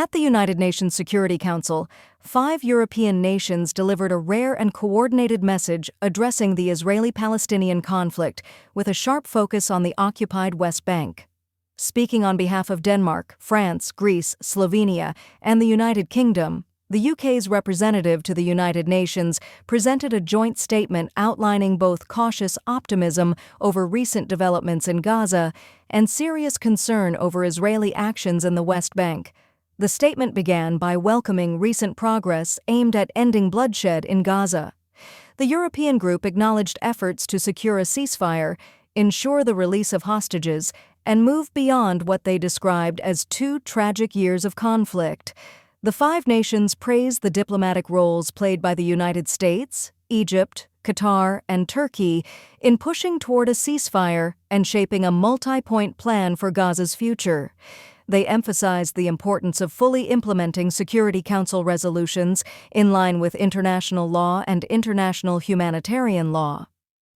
At the United Nations Security Council, 5 European nations delivered a rare and coordinated message addressing the Israeli-Palestinian conflict with a sharp focus on the occupied West Bank. Speaking on behalf of Denmark, France, Greece, Slovenia, and the United Kingdom, the UK's representative to the United Nations presented a joint statement outlining both cautious optimism over recent developments in Gaza and serious concern over Israeli actions in the West Bank. The statement began by welcoming recent progress aimed at ending bloodshed in Gaza. The European group acknowledged efforts to secure a ceasefire, ensure the release of hostages, and move beyond what they described as 2 tragic years of conflict. The 5 nations praised the diplomatic roles played by the United States, Egypt, Qatar, and Turkey in pushing toward a ceasefire and shaping a multi-point plan for Gaza's future. They emphasized the importance of fully implementing Security Council resolutions in line with international law and international humanitarian law.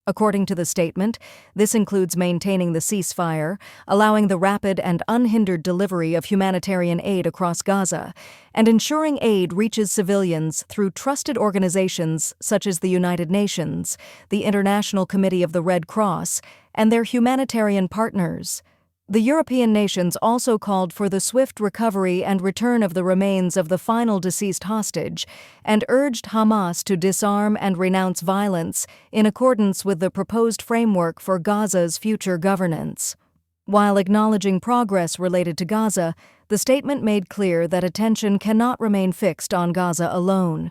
According to the statement, this includes maintaining the ceasefire, allowing the rapid and unhindered delivery of humanitarian aid across Gaza, and ensuring aid reaches civilians through trusted organizations such as the United Nations, the International Committee of the Red Cross, and their humanitarian partners. The European nations also called for the swift recovery and return of the remains of the final deceased hostage and urged Hamas to disarm and renounce violence in accordance with the proposed framework for Gaza's future governance. While acknowledging progress related to Gaza, the statement made clear that attention cannot remain fixed on Gaza alone.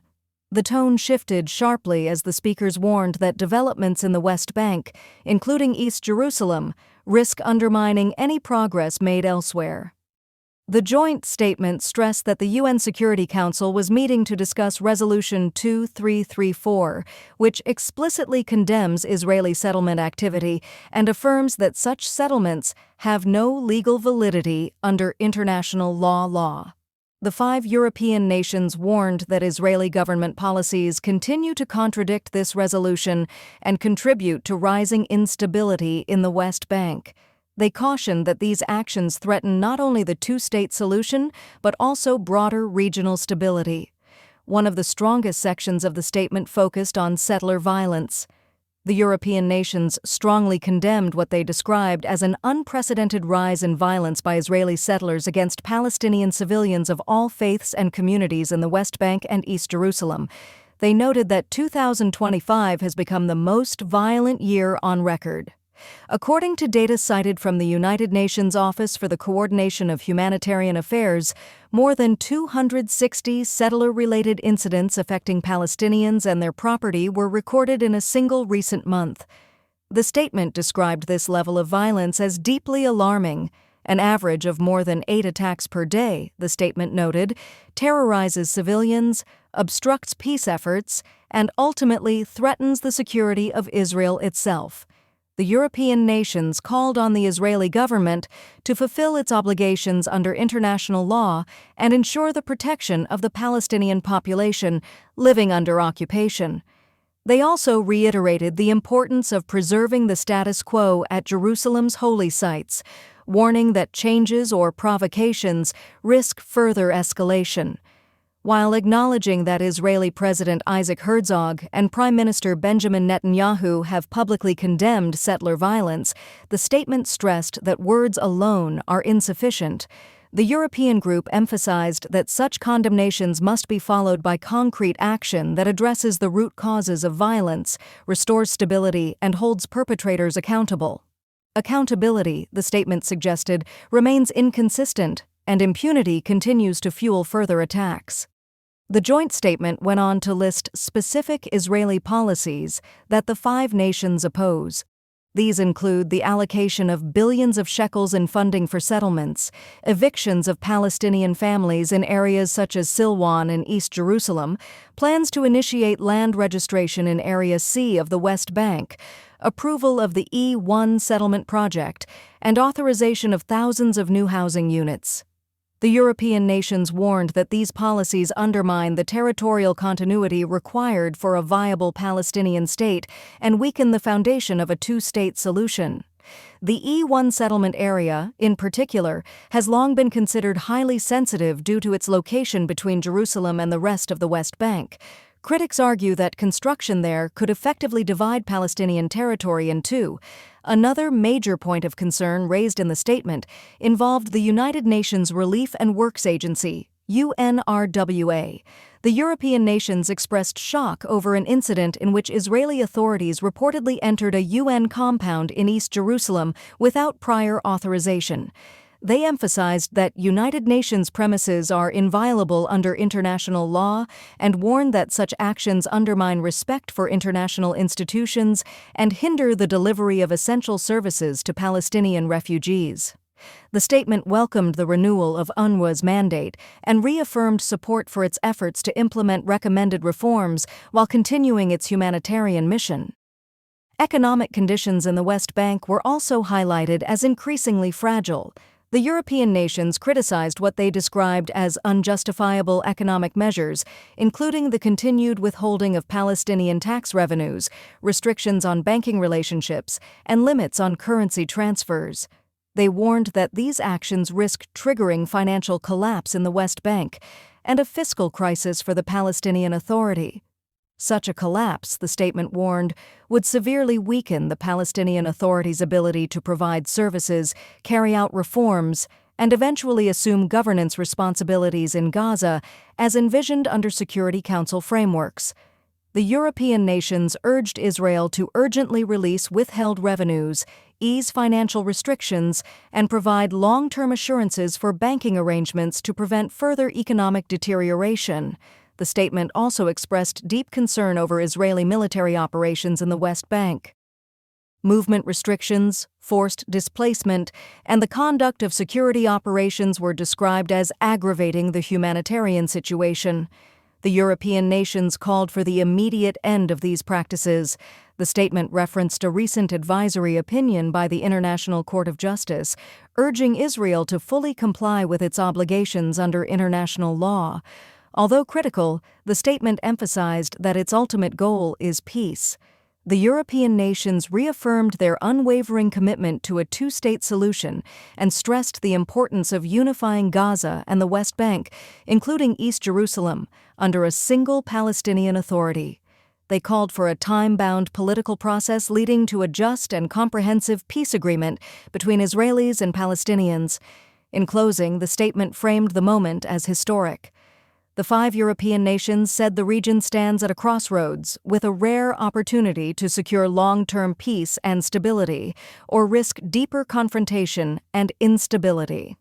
The tone shifted sharply as the speakers warned that developments in the West Bank, including East Jerusalem, risk undermining any progress made elsewhere. The joint statement stressed that the UN Security Council was meeting to discuss Resolution 2334, which explicitly condemns Israeli settlement activity and affirms that such settlements have no legal validity under international law. The 5 European nations warned that Israeli government policies continue to contradict this resolution and contribute to rising instability in the West Bank. They cautioned that these actions threaten not only the 2-state solution, but also broader regional stability. One of the strongest sections of the statement focused on settler violence. The European nations strongly condemned what they described as an unprecedented rise in violence by Israeli settlers against Palestinian civilians of all faiths and communities in the West Bank and East Jerusalem. They noted that 2025 has become the most violent year on record. According to data cited from the United Nations Office for the Coordination of Humanitarian Affairs, more than 260 settler-related incidents affecting Palestinians and their property were recorded in a single recent month. The statement described this level of violence as deeply alarming. An average of more than 8 attacks per day, the statement noted, terrorizes civilians, obstructs peace efforts, and ultimately threatens the security of Israel itself. The European nations called on the Israeli government to fulfill its obligations under international law and ensure the protection of the Palestinian population living under occupation. They also reiterated the importance of preserving the status quo at Jerusalem's holy sites, warning that changes or provocations risk further escalation. While acknowledging that Israeli President Isaac Herzog and Prime Minister Benjamin Netanyahu have publicly condemned settler violence, the statement stressed that words alone are insufficient. The European group emphasized that such condemnations must be followed by concrete action that addresses the root causes of violence, restores stability, and holds perpetrators accountable. Accountability, the statement suggested, remains inconsistent, and impunity continues to fuel further attacks. The joint statement went on to list specific Israeli policies that the 5 nations oppose. These include the allocation of billions of shekels in funding for settlements, evictions of Palestinian families in areas such as Silwan and East Jerusalem, plans to initiate land registration in Area C of the West Bank, approval of the E1 settlement project, and authorization of thousands of new housing units. The European nations warned that these policies undermine the territorial continuity required for a viable Palestinian state and weaken the foundation of a 2-state solution. The E1 settlement area, in particular, has long been considered highly sensitive due to its location between Jerusalem and the rest of the West Bank. Critics argue that construction there could effectively divide Palestinian territory in two. Another major point of concern raised in the statement involved the United Nations Relief and Works Agency, UNRWA. The European nations expressed shock over an incident in which Israeli authorities reportedly entered a UN compound in East Jerusalem without prior authorization. They emphasized that United Nations premises are inviolable under international law and warned that such actions undermine respect for international institutions and hinder the delivery of essential services to Palestinian refugees. The statement welcomed the renewal of UNRWA's mandate and reaffirmed support for its efforts to implement recommended reforms while continuing its humanitarian mission. Economic conditions in the West Bank were also highlighted as increasingly fragile. The European nations criticized what they described as unjustifiable economic measures, including the continued withholding of Palestinian tax revenues, restrictions on banking relationships, and limits on currency transfers. They warned that these actions risk triggering financial collapse in the West Bank and a fiscal crisis for the Palestinian Authority. Such a collapse, the statement warned, would severely weaken the Palestinian Authority's ability to provide services, carry out reforms, and eventually assume governance responsibilities in Gaza as envisioned under Security Council frameworks. The European nations urged Israel to urgently release withheld revenues, ease financial restrictions, and provide long-term assurances for banking arrangements to prevent further economic deterioration. The statement also expressed deep concern over Israeli military operations in the West Bank. Movement restrictions, forced displacement, and the conduct of security operations were described as aggravating the humanitarian situation. The European nations called for the immediate end of these practices. The statement referenced a recent advisory opinion by the International Court of Justice, urging Israel to fully comply with its obligations under international law. Although critical, the statement emphasized that its ultimate goal is peace. The European nations reaffirmed their unwavering commitment to a two-state solution and stressed the importance of unifying Gaza and the West Bank, including East Jerusalem, under a single Palestinian Authority. They called for a time-bound political process leading to a just and comprehensive peace agreement between Israelis and Palestinians. In closing, the statement framed the moment as historic. The 5 European nations said the region stands at a crossroads, with a rare opportunity to secure long-term peace and stability, or risk deeper confrontation and instability.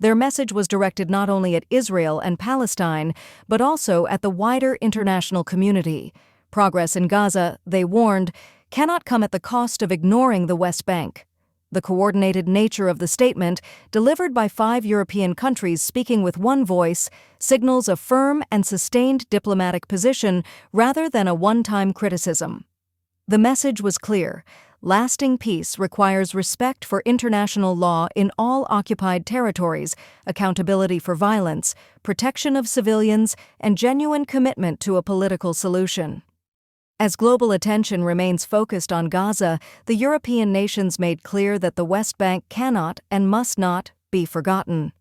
Their message was directed not only at Israel and Palestine, but also at the wider international community. Progress in Gaza, they warned, cannot come at the cost of ignoring the West Bank. The coordinated nature of the statement, delivered by 5 European countries speaking with one voice, signals a firm and sustained diplomatic position rather than a one-time criticism. The message was clear. Lasting peace requires respect for international law in all occupied territories, accountability for violence, protection of civilians, and genuine commitment to a political solution. As global attention remains focused on Gaza, the European nations made clear that the West Bank cannot and must not be forgotten.